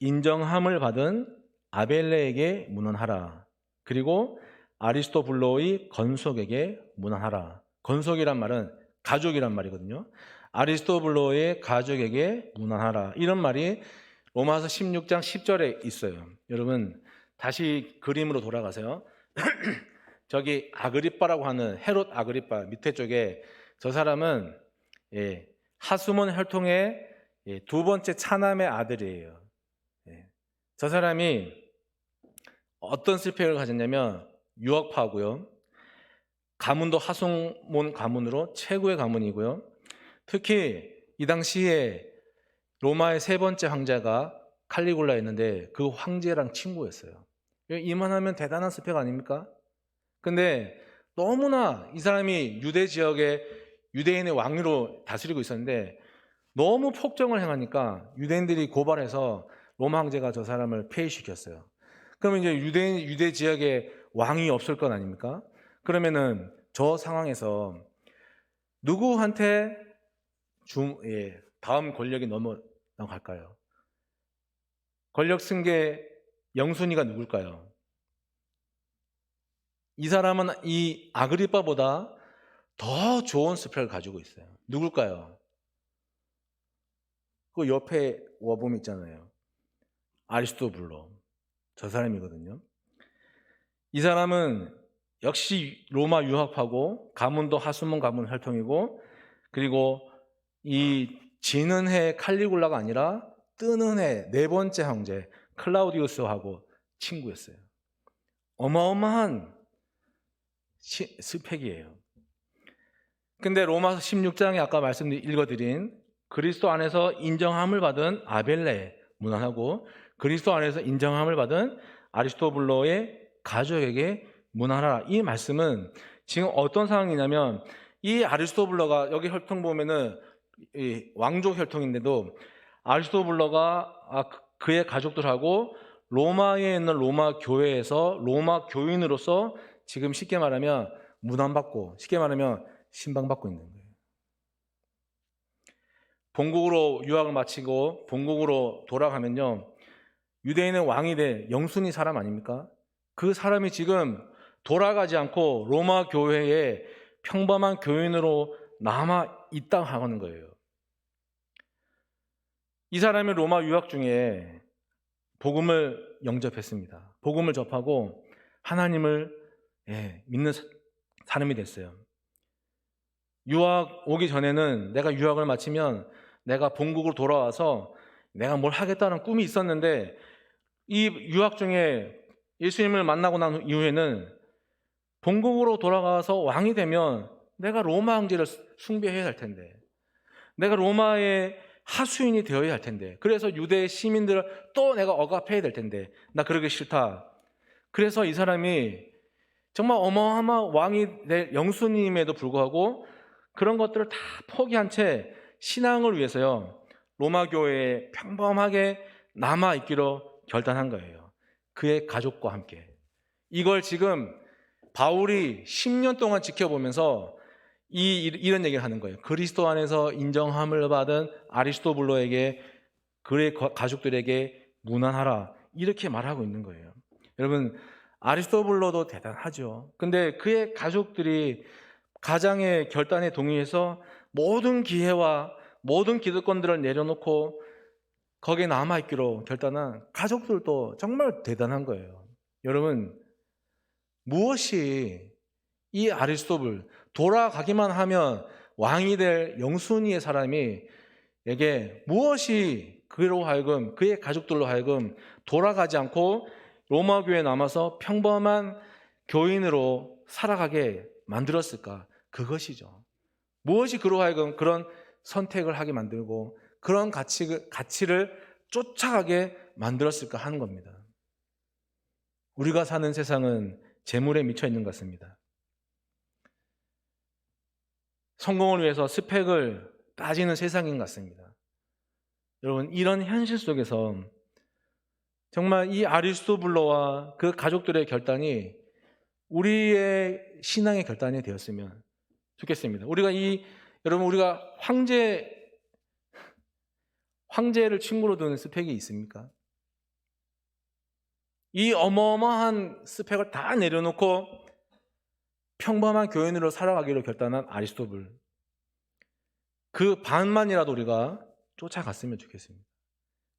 인정함을 받은 아벨레에게 문안하라. 그리고 아리스토블로의 건속에게 문안하라. 건속이란 말은 가족이란 말이거든요. 아리스토블로의 가족에게 문안하라. 이런 말이 로마서 16장 10절에 있어요. 여러분 다시 그림으로 돌아가세요. 저기 아그리빠라고 하는 헤롯 아그리빠 밑에 쪽에 저 사람은 하수몬 혈통의 두 번째 차남의 아들이에요. 저 사람이 어떤 실패를 가졌냐면 유학파고요. 가문도 하수몬 가문으로 최고의 가문이고요. 특히 이 당시에 로마의 세 번째 황제가 칼리굴라였는데 그 황제랑 친구였어요. 이만하면 대단한 스펙 아닙니까? 근데 너무나 이 사람이 유대 지역의 유대인의 왕으로 다스리고 있었는데 너무 폭정을 행하니까 유대인들이 고발해서 로마 황제가 저 사람을 폐위시켰어요. 그러면 이제 유대 지역에 왕이 없을 것 아닙니까? 그러면은 저 상황에서 누구한테 다음 권력이 넘어갈까요? 권력 승계 영순위가 누굴까요? 이 사람은 이 아그리빠보다 더 좋은 스펙을 가지고 있어요. 누굴까요? 그 옆에 와보면 있잖아요. 아리스토블로. 저 사람이거든요. 이 사람은 역시 로마 유학파고 가문도 하수문 가문 혈통이고, 그리고 이 지는 해 칼리굴라가 아니라 뜨는 해 네 번째 황제 클라우디우스하고 친구였어요. 어마어마한 스펙이에요. 근데 로마서 16장에 아까 읽어드린 그리스도 안에서 인정함을 받은 아벨레 문안하고 그리스도 안에서 인정함을 받은 아리스토블로의 가족에게 문안하라. 이 말씀은 지금 어떤 상황이냐면, 이 아리스토블로가 여기 혈통 보면은 이 왕족 혈통인데도 아리스토블로가 그의 가족들하고 로마에 있는 로마 교회에서 로마 교인으로서 지금 쉽게 말하면 문안받고, 쉽게 말하면 신방받고 있는 거예요. 본국으로 유학을 마치고 본국으로 돌아가면요, 유대인은 왕이 될 영순위 사람 아닙니까? 그 사람이 지금 돌아가지 않고 로마 교회에 평범한 교인으로 남아 있다 하는 거예요. 이 사람이 로마 유학 중에 복음을 영접했습니다. 복음을 접하고 하나님을 믿는 사람이 됐어요. 유학 오기 전에는 내가 유학을 마치면 내가 본국으로 돌아와서 내가 뭘 하겠다는 꿈이 있었는데, 이 유학 중에 예수님을 만나고 난 이후에는 본국으로 돌아가서 왕이 되면 내가 로마 황제를 숭배해야 할 텐데, 내가 로마의 하수인이 되어야 할 텐데, 그래서 유대 시민들을 또 내가 억압해야 될 텐데, 나 그러기 싫다. 그래서 이 사람이 정말 어마어마한 왕이 될 영수님에도 불구하고 그런 것들을 다 포기한 채 신앙을 위해서요, 로마 교회에 평범하게 남아있기로 결단한 거예요. 그의 가족과 함께. 이걸 지금 바울이 10년 동안 지켜보면서 이런 얘기를 하는 거예요. 그리스도 안에서 인정함을 받은 아리스토블로에게, 그의 가족들에게 문안하라, 이렇게 말하고 있는 거예요. 여러분, 아리스토블로도 대단하죠. 근데 그의 가족들이 가장의 결단에 동의해서 모든 기회와 모든 기득권들을 내려놓고 거기에 남아있기로 결단한 가족들도 정말 대단한 거예요. 여러분, 무엇이 이 아리스토블, 돌아가기만 하면 왕이 될 영순위의 사람이 에게 무엇이 그로 하여금, 그의 가족들로 하여금 돌아가지 않고 로마 교회에 남아서 평범한 교인으로 살아가게 만들었을까? 그것이죠. 무엇이 그로 하여금 그런 선택을 하게 만들고 그런 가치를 쫓아가게 만들었을까 하는 겁니다. 우리가 사는 세상은 재물에 미쳐 있는 것 같습니다. 성공을 위해서 스펙을 따지는 세상인 것 같습니다. 여러분, 이런 현실 속에서 정말 이 아리스토블로와 그 가족들의 결단이 우리의 신앙의 결단이 되었으면 좋겠습니다. 여러분, 우리가 황제를 친구로 두는 스펙이 있습니까? 이 어마어마한 스펙을 다 내려놓고 평범한 교인으로 살아가기로 결단한 아리스토블, 그 반만이라도 우리가 쫓아갔으면 좋겠습니다.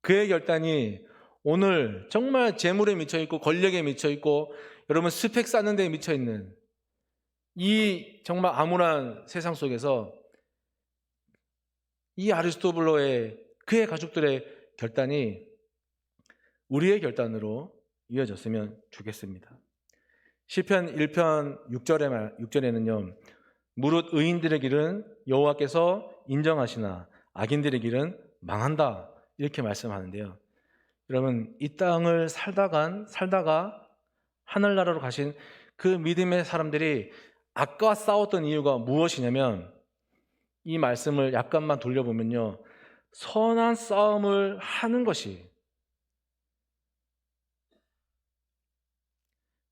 그의 결단이 오늘 정말 재물에 미쳐있고 권력에 미쳐있고 여러분 스펙 쌓는 데에 미쳐있는 이 정말 암울한 세상 속에서 이 아리스토블로의 그의 가족들의 결단이 우리의 결단으로 이어졌으면 좋겠습니다. 시편 1편 6절에는요, 무릇 의인들의 길은 여호와께서 인정하시나 악인들의 길은 망한다, 이렇게 말씀하는데요. 여러분, 이 땅을 살다가 하늘나라로 가신 그 믿음의 사람들이 악과 싸웠던 이유가 무엇이냐면, 이 말씀을 약간만 돌려보면요, 선한 싸움을 하는 것이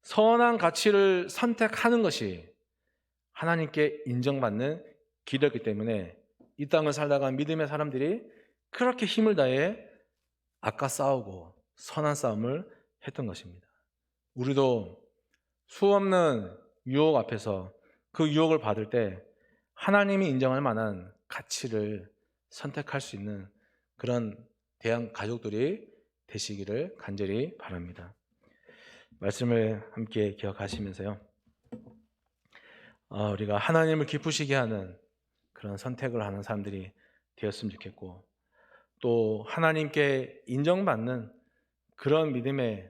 선한 가치를 선택하는 것이 하나님께 인정받는 길이었기 때문에 이 땅을 살다가 믿음의 사람들이 그렇게 힘을 다해 악과 싸우고 선한 싸움을 했던 것입니다. 우리도 수없는 유혹 앞에서 그 유혹을 받을 때 하나님이 인정할 만한 가치를 선택할 수 있는 그런 대한 가족들이 되시기를 간절히 바랍니다. 말씀을 함께 기억하시면서요. 우리가 하나님을 기쁘시게 하는 그런 선택을 하는 사람들이 되었으면 좋겠고, 또 하나님께 인정받는 그런 믿음의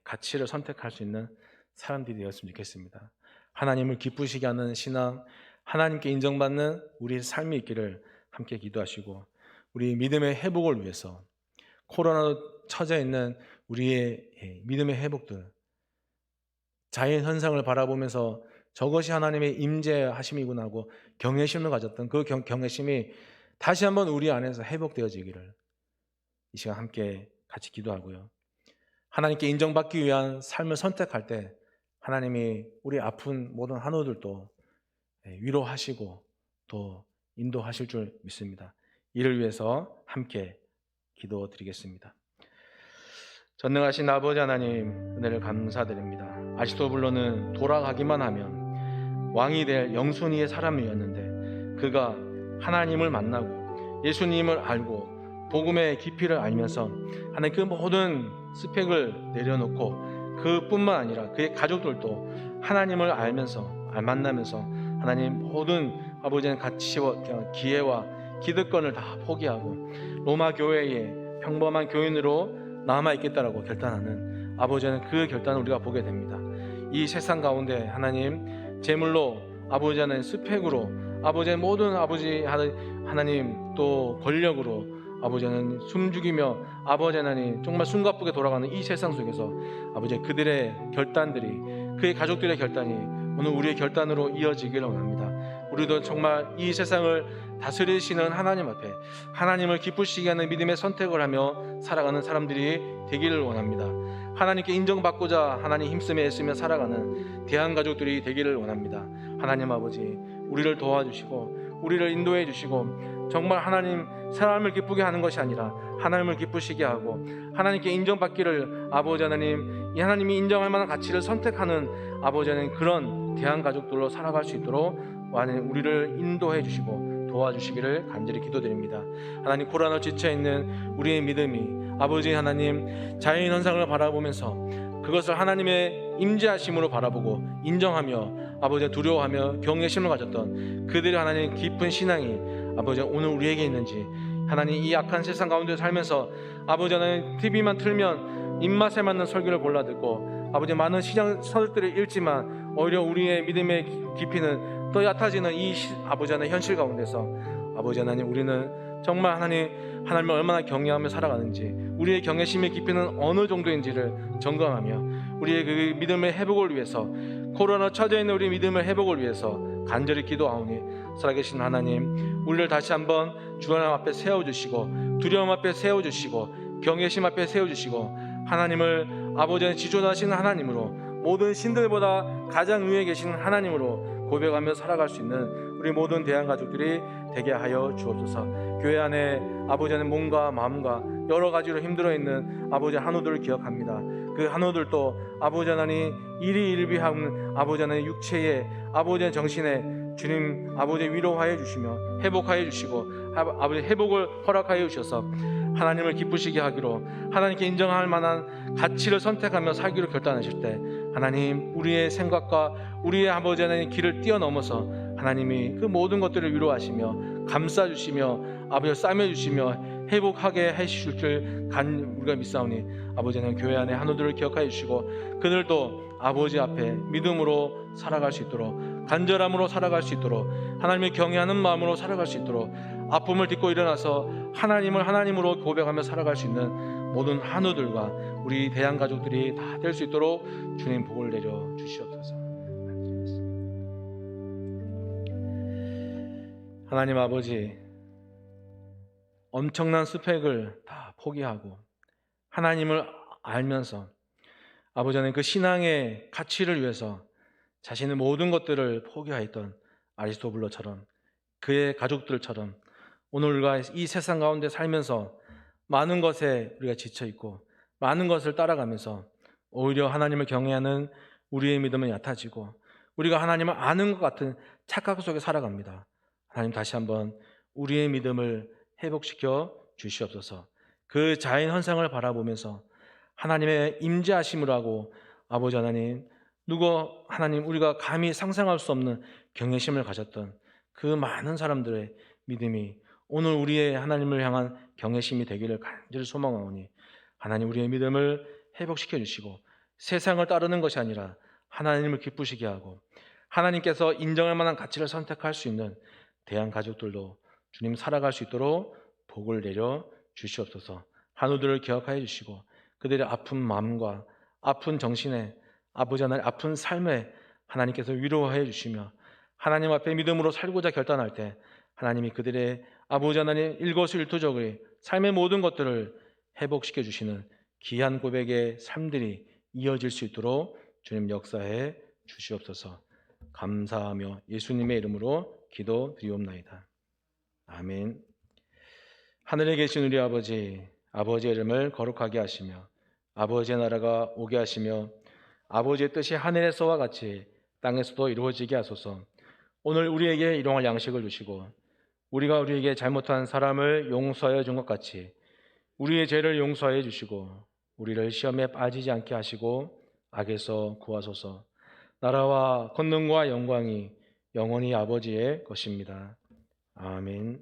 가치를 선택할 수 있는 사람들이 되었으면 좋겠습니다. 하나님을 기쁘시게 하는 신앙, 하나님께 인정받는 우리의 삶이 있기를 함께 기도하시고, 우리 믿음의 회복을 위해서 코로나로 처져 있는 우리의 믿음의 회복들, 자연 현상을 바라보면서 저것이 하나님의 임재하심이구나 하고 경외심을 가졌던 그 경외심이 다시 한번 우리 안에서 회복되어지기를 이 시간 함께 같이 기도하고요. 하나님께 인정받기 위한 삶을 선택할 때 하나님이 우리 아픈 모든 한우들도 위로하시고 또 인도하실 줄 믿습니다. 이를 위해서 함께 기도드리겠습니다. 전능하신 아버지 하나님, 은혜를 감사드립니다. 아리스토블로는 돌아가기만 하면 왕이 될 영순이의 사람이었는데 그가 하나님을 만나고 예수님을 알고 복음의 깊이를 알면서 하나님 그 모든 스펙을 내려놓고 그뿐만 아니라 그의 가족들도 하나님을 알면서 만나면서 하나님 모든 아버지의 가치와 기회와 기득권을 다 포기하고 로마 교회의 평범한 교인으로 남아있겠다라고 결단하는 아버지는 그 결단을 우리가 보게 됩니다. 이 세상 가운데 하나님 재물로 아버지 하나님 스펙으로 아버지의 모든 아버지 하나님 또 권력으로 아버지는 숨죽이며 아버지 하나님 정말 숨가쁘게 돌아가는 이 세상 속에서 아버지 그들의 결단들이 그의 가족들의 결단이 오늘 우리의 결단으로 이어지기를 원합니다. 우리도 정말 이 세상을 다스리시는 하나님 앞에 하나님을 기쁘시게 하는 믿음의 선택을 하며 살아가는 사람들이 되기를 원합니다. 하나님께 인정받고자 하나님 힘쓰며 애쓰며 살아가는 대한가족들이 되기를 원합니다. 하나님 아버지 우리를 도와주시고 우리를 인도해 주시고 정말 하나님 사람을 기쁘게 하는 것이 아니라 하나님을 기쁘시게 하고 하나님께 인정받기를 아버지 하나님 이 하나님이 인정할 만한 가치를 선택하는 아버지 하나님 그런 대한가족들로 살아갈 수 있도록 우리를 인도해 주시고 도와주시기를 간절히 기도드립니다. 하나님 코로나로 지쳐있는 우리의 믿음이 아버지 하나님 자연 현상을 바라보면서 그것을 하나님의 임재하심으로 바라보고 인정하며 아버지 두려워하며 경외심을 가졌던 그들의 하나님 깊은 신앙이 아버지 오늘 우리에게 있는지 하나님 이 악한 세상 가운데 살면서 아버지 하나님 TV만 틀면 입맛에 맞는 설교를 골라 듣고 아버지 많은 시장 서적들을 읽지만 오히려 우리의 믿음의 깊이는 또 얕아지는 이 아버지 하나님 현실 가운데서 아버지 하나님 우리는 정말 하나님을 얼마나 경외하며 살아가는지 우리의 경외심의 깊이는 어느 정도인지를 점검하며 우리의 그 믿음의 회복을 위해서 코로나 처져 있는 우리 믿음의 회복을 위해서 간절히 기도하오니 살아계신 하나님 우리를 다시 한번 주 하나님 앞에 세워주시고 두려움 앞에 세워주시고 경외심 앞에 세워주시고 하나님을 아버지의 지존하시는 하나님으로 모든 신들보다 가장 위에 계신 하나님으로 고백하며 살아갈 수 있는 우리 모든 대한가족들이 되게 하여 주옵소서. 교회 안에 아버지 하나님 몸과 마음과 여러 가지로 힘들어 있는 아버지 한우들을 기억합니다. 그 한우들도 아버지 하나님 일희일비하는 아버지 하나님 육체에 아버지 하나님 정신에 주님 아버지 위로하여 주시며 회복하여 주시고 아버지 회복을 허락하여 주셔서 하나님을 기쁘시게 하기로 하나님께 인정할 만한 가치를 선택하며 살기로 결단하실 때 하나님 우리의 생각과 우리의 아버지 하나님 길을 뛰어넘어서 하나님이 그 모든 것들을 위로하시며 감싸주시며 아버지 싸매주시며 회복하게 해주실 줄 우리가 믿사오니 아버지 하나님 교회 안에 한우들을 기억하여 주시고 그들도 아버지 앞에 믿음으로 살아갈 수 있도록 간절함으로 살아갈 수 있도록 하나님을 경외하는 마음으로 살아갈 수 있도록 아픔을 딛고 일어나서 하나님을 하나님으로 고백하며 살아갈 수 있는 모든 한우들과 우리 대한가족들이 다 될 수 있도록 주님 복을 내려 주시옵소서. 하나님 아버지 엄청난 스펙을 다 포기하고 하나님을 알면서 아버지 하나님, 그 신앙의 가치를 위해서 자신의 모든 것들을 포기하였던 아리스토블로처럼, 그의 가족들처럼 오늘 우리가 이 세상 가운데 살면서 많은 것에 우리가 지쳐 있고 많은 것을 따라가면서 오히려 하나님을 경외하는 우리의 믿음은 얕아지고 우리가 하나님을 아는 것 같은 착각 속에 살아갑니다. 하나님, 다시 한번 우리의 믿음을 회복시켜 주시옵소서. 그 자연 현상을 바라보면서 하나님의 임재하심을 하고, 아버지 하나님, 하나님, 우리가 감히 상상할 수 없는 경외심을 가졌던 그 많은 사람들의 믿음이 오늘 우리의 하나님을 향한 경외심이 되기를 간절히 소망하오니, 하나님, 우리의 믿음을 회복시켜 주시고 세상을 따르는 것이 아니라 하나님을 기쁘시게 하고 하나님께서 인정할 만한 가치를 선택할 수 있는 대한가족들도 주님 살아갈 수 있도록 복을 내려 주시옵소서. 한우들을 기억하여 주시고 그들의 아픈 마음과 아픈 정신에, 아버지 하나님, 아픈 삶에 하나님께서 위로하여 주시며 하나님 앞에 믿음으로 살고자 결단할 때 하나님이 그들의 아버지 하나님 일거수일투족의 삶의 모든 것들을 회복시켜 주시는 귀한 고백의 삶들이 이어질 수 있도록 주님 역사해 주시옵소서. 감사하며 예수님의 이름으로 기도드리옵나이다. 아멘. 하늘에 계신 우리 아버지, 아버지의 이름을 거룩하게 하시며 아버지의 나라가 오게 하시며 아버지의 뜻이 하늘에서와 같이 땅에서도 이루어지게 하소서. 오늘 우리에게 일용할 양식을 주시고 우리가 우리에게 잘못한 사람을 용서하여 준 것 같이 우리의 죄를 용서하여 주시고 우리를 시험에 빠지지 않게 하시고 악에서 구하소서. 나라와 권능과 영광이 영원히 아버지의 것입니다. 아멘.